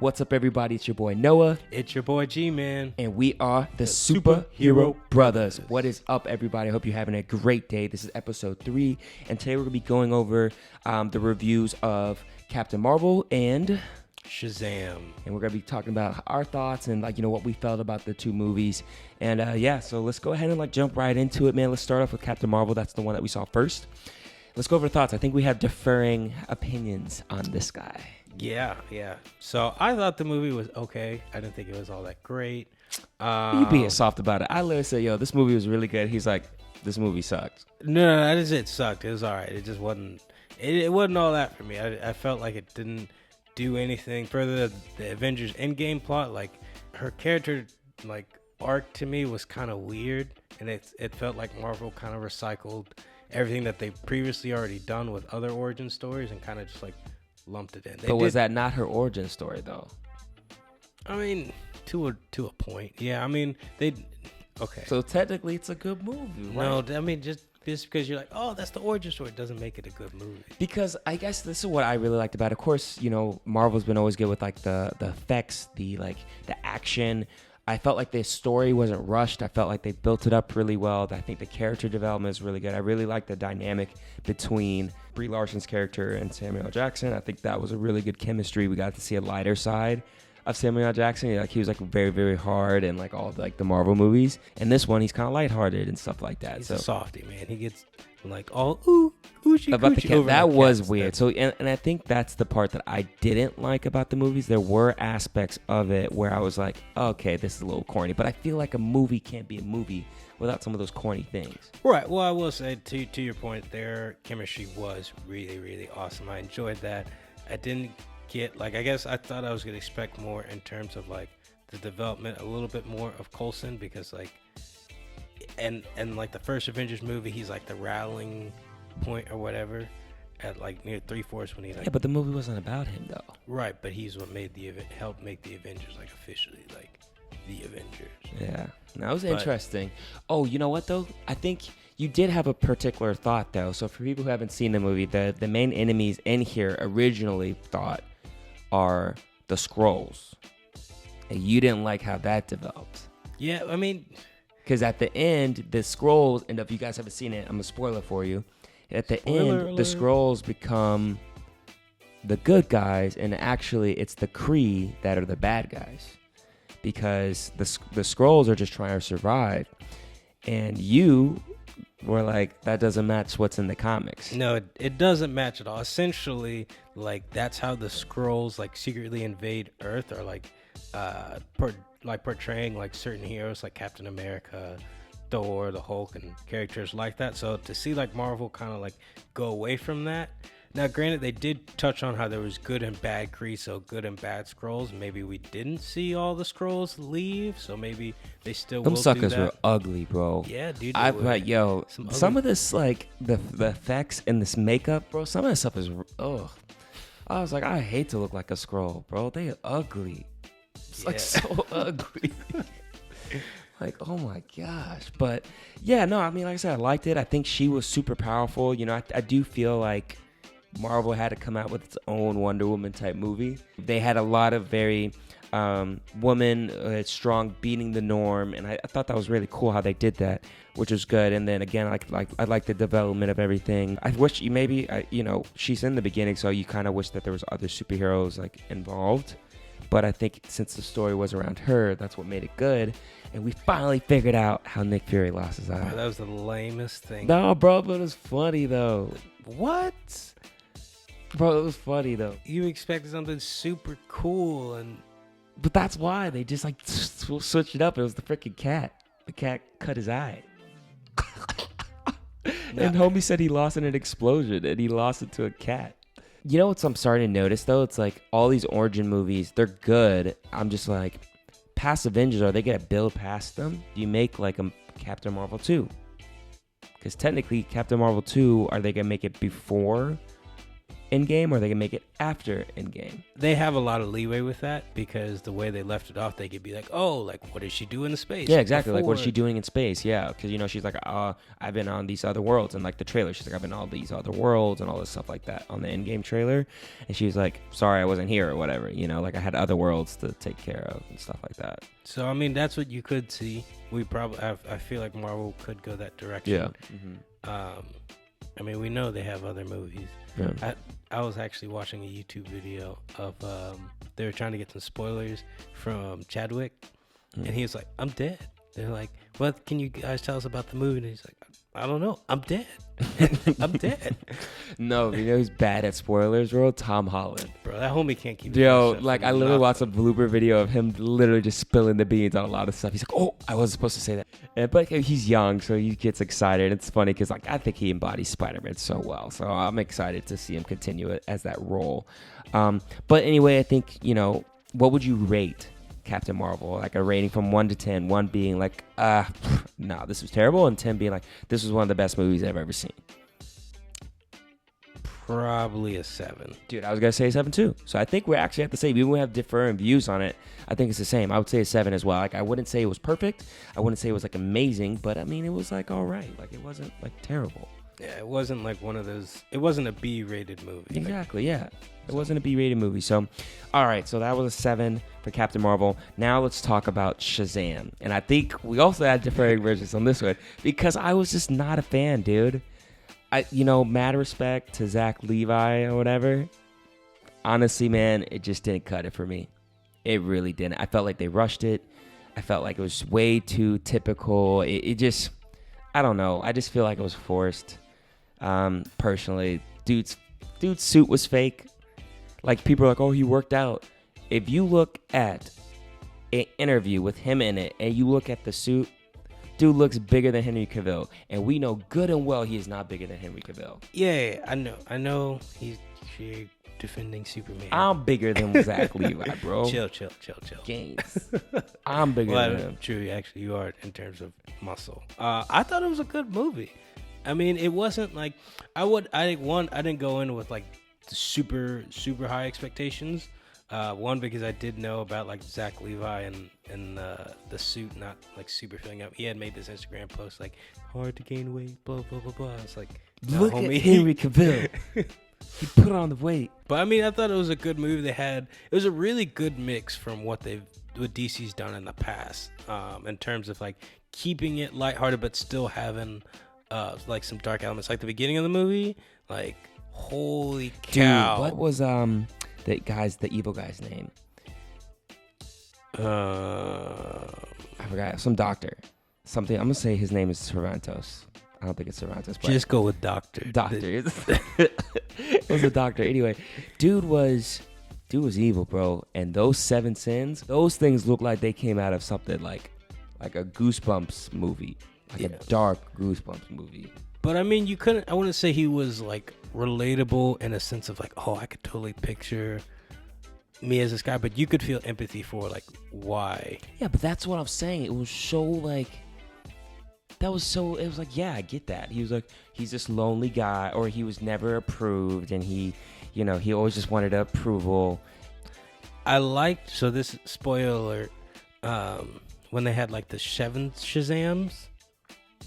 What's up, everybody? It's your boy Noah. It's your boy Jee-Man. And we are the Superhero Brothas. What is up, everybody? I hope you're having a great day. This is episode 3. And today we're going to be going over the reviews of Captain Marvel and Shazam. And we're going to be talking about our thoughts and what we felt about the two movies. And so let's go ahead and jump right into it, man. Let's start off with Captain Marvel. That's the one that we saw first. Let's go over thoughts. I think we have differing opinions on this guy. Yeah. So I thought the movie was okay. I didn't think it was all that great. You being soft about it. I literally said, this movie was really good. He's like, this movie sucked. No, I didn't say it sucked. It was all right. It just wasn't, it wasn't all that for me. I felt like it didn't do anything further than the Avengers Endgame plot. Like, her character, arc to me was kind of weird. And it felt like Marvel kind of recycled everything that they previously already done with other origin stories and kind of just lumped it in. But was that not her origin story though? I mean, to a point. Yeah, I mean, okay. So technically it's a good movie, right? No, I mean, just because you're like, oh, that's the origin story, doesn't make it a good movie. Because I guess this is what I really liked about it. Of course, Marvel's been always good with the effects, the action. I felt like the story wasn't rushed. I felt like they built it up really well. I think the character development is really good. I really like the dynamic between Brie Larson's character and Samuel L. Jackson. I think that was a really good chemistry. We got to see a lighter side of Samuel L. Jackson. He was very, very hard in all the Marvel movies. And this one, he's kind of lighthearted and stuff like that. He's a softie, man. He gets all oochie about the cat. That was cats. weird. So and I think that's the part that I didn't like about the movies. There were aspects of it where I was like, okay, this is a little corny. But I feel like a movie can't be a movie without some of those corny things. Right. Well, I will say to your point, their chemistry was really, really awesome. I enjoyed that. I didn't get I guess I thought I was gonna expect more in terms of the development, a little bit more of Coulson, because and the first Avengers movie, he's the rallying point or whatever at near 3/4 when he yeah, but the movie wasn't about him though. Right, but he's what helped make the Avengers officially the Avengers. Yeah, that was interesting. Oh, you know what though? I think you did have a particular thought though. So for people who haven't seen the movie, the main enemies in here originally thought are the Skrulls, and you didn't like how that developed. Yeah, I mean, because at the end, the Skrulls, and if you guys haven't seen it, I'm gonna spoil it for you. At the end, the Skrulls become the good guys, and actually, it's the Kree that are the bad guys, because the Skrulls are just trying to survive, and you were like, that doesn't match what's in the comics. No, it doesn't match at all. Essentially, that's how the Skrulls secretly invade Earth, or portraying certain heroes like Captain America, Thor, the Hulk, and characters like that. So to see Marvel kind of go away from that. Now, granted, they did touch on how there was good and bad Kree, so good and bad Skrulls. Maybe we didn't see all the Skrulls leave, so maybe they still will do that. Them suckers were ugly, bro. Yeah, dude. Some of this the effects and this makeup, bro. Some of this stuff is I was like, I hate to look like a Skrull, bro. They are ugly. It's so ugly. Oh my gosh. But yeah, no, I mean, like I said, I liked it. I think she was super powerful. I do feel like Marvel had to come out with its own Wonder Woman type movie. They had a lot of very woman strong, beating the norm, and I thought that was really cool how they did that, which was good. And then again, I like the development of everything. I wish she's in the beginning, so you kind of wish that there was other superheroes involved. But I think since the story was around her, that's what made it good. And we finally figured out how Nick Fury lost his eye. Oh, that was the lamest thing. No, bro, but it was funny though. What? Bro, it was funny though. You expected something super cool, but that's why they just switched it up. It was the freaking cat. The cat cut his eye. And homie said he lost in an explosion, and he lost it to a cat. You know what I'm starting to notice though? It's all these origin movies, they're good. I'm just past Avengers, are they gonna build past them? Do you make a Captain Marvel 2? Because technically Captain Marvel 2, are they gonna make it before in game, or they can make it after in game. They have a lot of leeway with that because the way they left it off, they could be like, oh, like, what does she do in the space? Yeah, exactly. Like, what is she doing in space? Yeah, because, you know, she's like, I've been on these other worlds. And, like, the trailer, she's like, I've been on all these other worlds and all this stuff like that on the in-game trailer. And she's like, sorry, I wasn't here or whatever. You know, like, I had other worlds to take care of and stuff like that. So, I mean, that's what you could see. We probably, I feel like Marvel could go that direction. Yeah. I mean, we know they have other movies. Yeah. I was actually watching a YouTube video of they were trying to get some spoilers from Chadwick, and he was like, "I'm dead." They're like, "What can you guys tell us about the movie?" And he's like, "I don't know. I'm dead. I'm dead." No, you know who's bad at spoilers, bro? Tom Holland. Bro, that homie can't keep. Yo, like I literally watched a blooper video of him literally just spilling the beans on a lot of stuff. He's like, "Oh, I wasn't supposed to say that," but he's young, so he gets excited. It's funny because like I think he embodies Spider-Man so well, so I'm excited to see him continue it as that role. But anyway, I think, you know, what would you rate Captain Marvel? Like a rating from 1 to 10. 1 being like, nah, this was terrible, and 10 being like, this was one of the best movies I've ever seen. Probably a 7. Dude, I was going to say a 7 too. So I think we're actually at the same. Even when we have different views on it, I think it's the same. I would say a 7 as well. Like, I wouldn't say it was perfect. I wouldn't say it was like amazing, but I mean, it was like all right. Like, it wasn't like terrible. Yeah, it wasn't like one of those. It wasn't a B-rated movie. Exactly, yeah. It wasn't a B-rated movie. So, all right. So that was a 7 for Captain Marvel. Now let's talk about Shazam. And I think we also had differing versions on this one because I was just not a fan, dude. Mad respect to Zach Levi or whatever. Honestly, man, it just didn't cut it for me. It really didn't. I felt like they rushed it. I felt like it was way too typical. It just, I don't know. I just feel like it was forced. Personally, dude's suit was fake. Like, people are like, oh, he worked out. If you look at an interview with him in it and you look at the suit, dude looks bigger than Henry Cavill, and we know good and well he is not bigger than Henry Cavill. Yeah, I know he's defending Superman. I'm bigger than Zach Levi, bro. Chill. Gains. I'm bigger than him. True, actually, you are in terms of muscle. I thought it was a good movie. I mean, it wasn't like I didn't go in with like super high expectations. One, because I did know about like Zach Levi and the suit not like super filling up. He had made this Instagram post like hard to gain weight, blah blah blah blah. It's like, look at Henry Cavill. He put on the weight. But I mean, I thought it was a good movie. It was a really good mix from what DC's done in the past, in terms of like keeping it lighthearted but still having like some dark elements. Like the beginning of the movie, like holy cow! Dude, what was the evil guy's name? I forgot. Some doctor. Something. I'm gonna say his name is Cervantes. I don't think it's Cervantes. But just go with doctor. Doctor. It was a doctor. Anyway, dude was evil, bro. And those 7 sins, those things look like they came out of something like a Goosebumps movie, like a dark Goosebumps movie. But I mean, I wouldn't say he was like relatable in a sense of like, oh, I could totally picture me as this guy, but you could feel empathy for like why. Yeah, but that's what I'm saying. It was so like, it was like, yeah, I get that. He was like, he's this lonely guy, or he was never approved, and he always just wanted approval. I liked, so this spoiler alert, when they had like the 7 Shazams,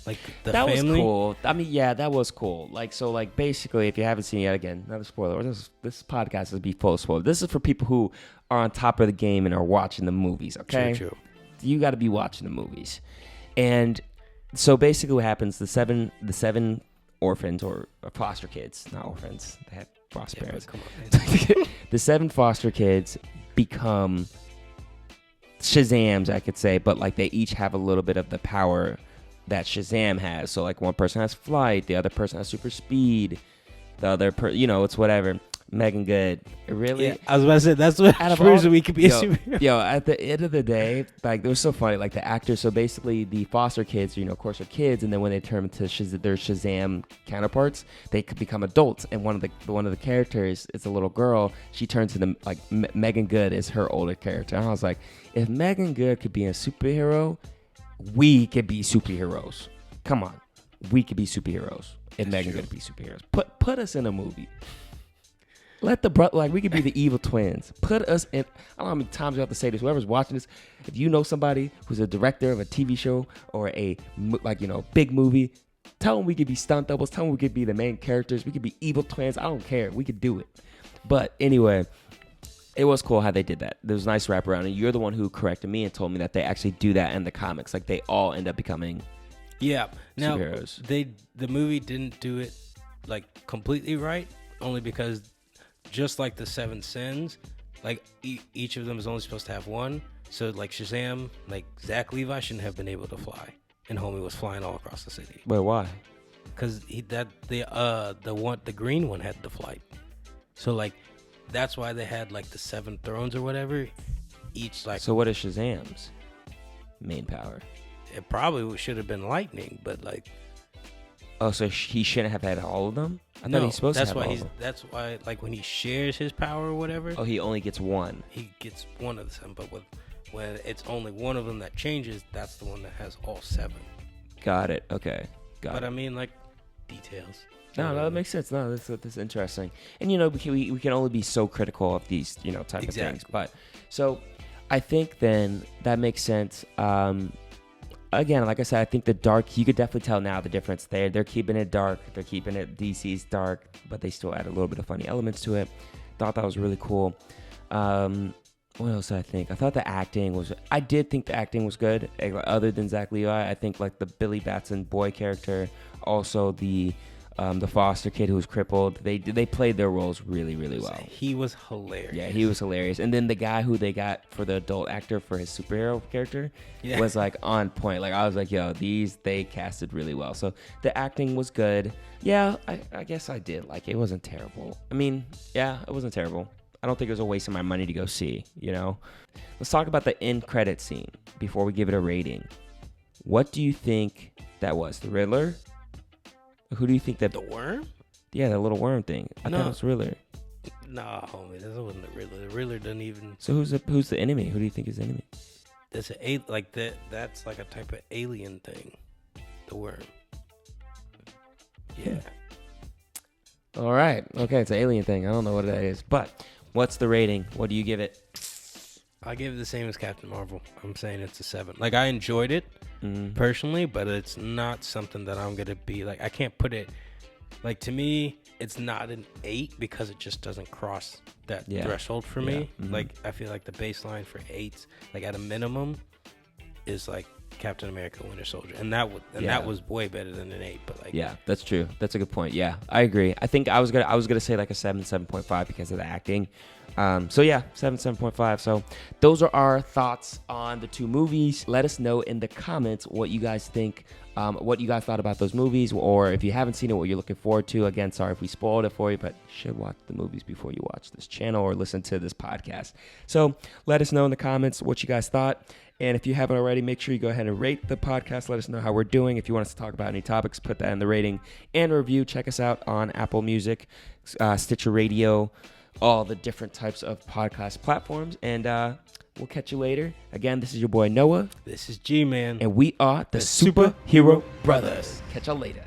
like the that family. Was cool. I mean, yeah, that was cool. Like, so like basically, if you haven't seen it yet, again, another spoiler. This podcast will be full of spoilers. This is for people who are on top of the game and are watching the movies. Okay, True. You got to be watching the movies, and so basically, what happens? The seven orphans or foster kids, not orphans. They had foster parents. Come on, the 7 foster kids become Shazams, I could say, but like they each have a little bit of the power that Shazam has. So like one person has flight, the other person has super speed, the other it's whatever. Megan Good. Really? Yeah, I was about to say, that's what proves we could be a superhero. Yo, at the end of the day, like, it was so funny. Like, the actors, so basically the foster kids, of course, are kids, and then when they turn into their Shazam counterparts, they could become adults. And one of the characters is a little girl. She turns into, like, Megan Good is her older character. And I was like, if Megan Good could be a superhero, we could be superheroes. Come on. We could be superheroes if Megan Good could be superheroes. Put us in a movie. Let the we could be the evil twins. Put us in. I don't know how many times you have to say this. Whoever's watching this, if you know somebody who's a director of a TV show or a big movie, tell them we could be stunt doubles. Tell them we could be the main characters. We could be evil twins. I don't care. We could do it. But anyway, it was cool how they did that. There was a nice wraparound, and you're the one who corrected me and told me that they actually do that in the comics. Like they all end up becoming superheroes. The movie didn't do it like completely right, only because just like the Seven Sins, like each of them is only supposed to have one. So like Shazam, like Zach Levi shouldn't have been able to fly, and homie was flying all across the city. Wait, why? Because the green one had the flight. So like that's why they had like the 7 thrones or whatever. Each like. So what is Shazam's main power? It probably should have been lightning, but like. Oh, so he shouldn't have had all of them? I thought he's supposed to have all of them. That's why, like, when he shares his power or whatever... Oh, he only gets one. He gets one of the 7, but when it's only one of them that changes, that's the one that has all 7. Got it. Okay. But I mean, like, details. No, that makes sense. No, that's interesting. And, we can only be so critical of these, type of things. But, so, I think then that makes sense. Again, like I said, I think the dark, you could definitely tell now the difference there. They're keeping it dark. They're keeping it DC's dark, but they still add a little bit of funny elements to it. Thought that was really cool. What else did I think? I thought I did think the acting was good, other than Zach Levi. I think like the Billy Batson boy character, also the foster kid who was crippled, they played their roles really, really well. He was hilarious. Yeah, he was hilarious. And then the guy who they got for the adult actor for his superhero character was like on point. Like I was like, yo, they casted really well. So the acting was good. Yeah, I guess I did like it. It wasn't terrible. I mean, yeah, it wasn't terrible. I don't think it was a waste of my money to go see, Let's talk about the end credit scene before we give it a rating. What do you think that was? The Riddler? Who do you think that... The worm? Yeah, that little worm thing. I thought it was Riddler. Nah, homie, that wasn't the Riddler. The Riddler doesn't even... So who's the enemy? Who do you think is the enemy? That's that's like a type of alien thing. The worm. Yeah. All right. Okay, it's an alien thing. I don't know what that is. But what's the rating? What do you give it? I give it the same as Captain Marvel. I'm saying it's a 7. Like, I enjoyed it personally, but it's not something that I'm going to be like, I can't put it, like, to me, it's not an 8 because it just doesn't cross that threshold for me. Mm-hmm. Like, I feel like the baseline for 8s, like, at a minimum, is like Captain America Winter Soldier. And that was way better than an 8. But like, yeah, that's true. That's a good point. Yeah, I agree. I think I was gonna say like a 7.5 because of the acting. So yeah, 7.5. So those are our thoughts on the 2 movies. Let us know in the comments what you guys think, what you guys thought about those movies, or if you haven't seen it, what you're looking forward to. Again, sorry if we spoiled it for you, but you should watch the movies before you watch this channel or listen to this podcast. So let us know in the comments what you guys thought. And if you haven't already, make sure you go ahead and rate the podcast. Let us know how we're doing. If you want us to talk about any topics, put that in the rating and review. Check us out on Apple Music, Stitcher Radio, all the different types of podcast platforms. And we'll catch you later. Again, this is your boy Noah. This is G-Man. And we are the Superhero Brothas. Catch y'all later.